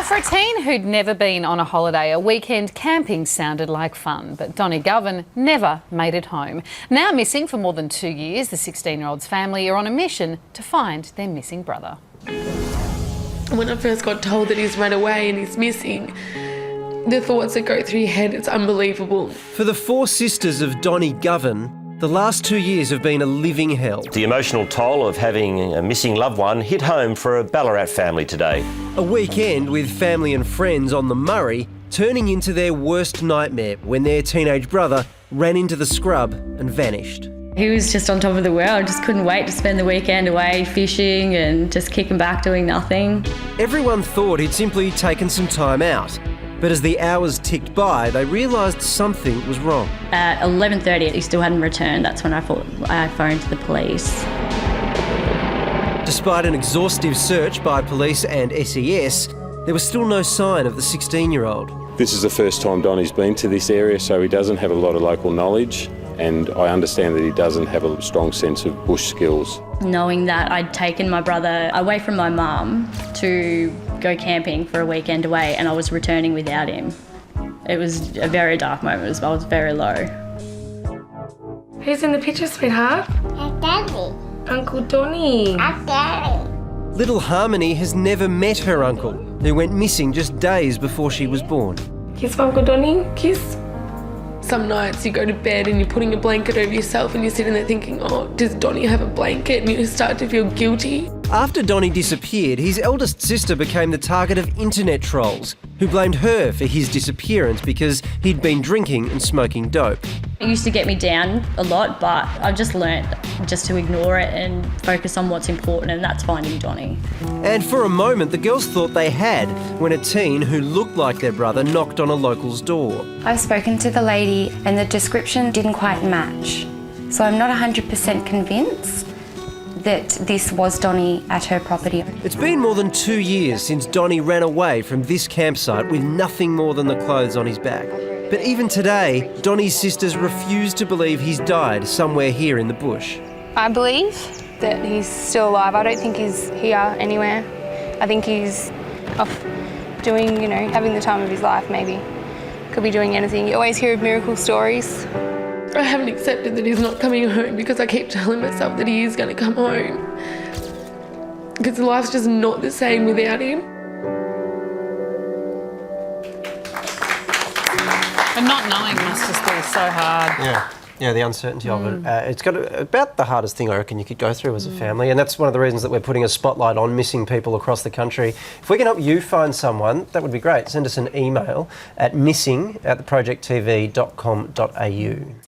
Well, for a teen who'd never been on a holiday, a weekend camping sounded like fun, but Donny Govan never made it home. Now missing for more than 2 years, the 16-year-old's family are on a mission to find their missing brother. When I first got told that he's run away and he's missing, the thoughts that go through your head, it's unbelievable. For the four sisters of Donny Govan, the last 2 years have been a living hell. The emotional toll of having a missing loved one hit home for a Ballarat family today. A weekend with family and friends on the Murray turning into their worst nightmare when their teenage brother ran into the scrub and vanished. He was just on top of the world, just couldn't wait to spend the weekend away fishing and just kicking back doing nothing. Everyone thought he'd simply taken some time out. But as the hours ticked by, they realised something was wrong. At 11:30, he still hadn't returned. That's when I phoned the police. Despite an exhaustive search by police and SES, there was still no sign of the 16-year-old. This is the first time Donny's been to this area, so he doesn't have a lot of local knowledge, and I understand that he doesn't have a strong sense of bush skills. Knowing that I'd taken my brother away from my mum to go camping for a weekend away and I was returning without him, it was a very dark moment as well. I was very low. Who's in the picture, sweetheart? Daddy. Uncle Donny. Daddy. Little Harmony has never met her uncle, who went missing just days before she was born. Kiss for Uncle Donny, kiss. Some nights you go to bed and you're putting a blanket over yourself and you're sitting there thinking, oh, does Donny have a blanket? And you start to feel guilty. After Donny disappeared, his eldest sister became the target of internet trolls, who blamed her for his disappearance because he'd been drinking and smoking dope. It used to get me down a lot, but I've just learnt just to ignore it and focus on what's important, and that's finding Donny. And for a moment, the girls thought they had when a teen who looked like their brother knocked on a local's door. I've spoken to the lady and the description didn't quite match. So I'm not 100% convinced that this was Donny at her property. It's been more than 2 years since Donny ran away from this campsite with nothing more than the clothes on his back. But even today, Donny's sisters refuse to believe he's died somewhere here in the bush. I believe that he's still alive. I don't think he's here anywhere. I think he's off doing, having the time of his life maybe. Could be doing anything. You always hear of miracle stories. I haven't accepted that he's not coming home because I keep telling myself that he is going to come home. Because life's just not the same without him. And not knowing must just be so hard. Yeah, the uncertainty of it. It's got about the hardest thing I reckon you could go through as a family, and that's one of the reasons that we're putting a spotlight on missing people across the country. If we can help you find someone, that would be great. Send us an email at missing@theprojecttv.com.au.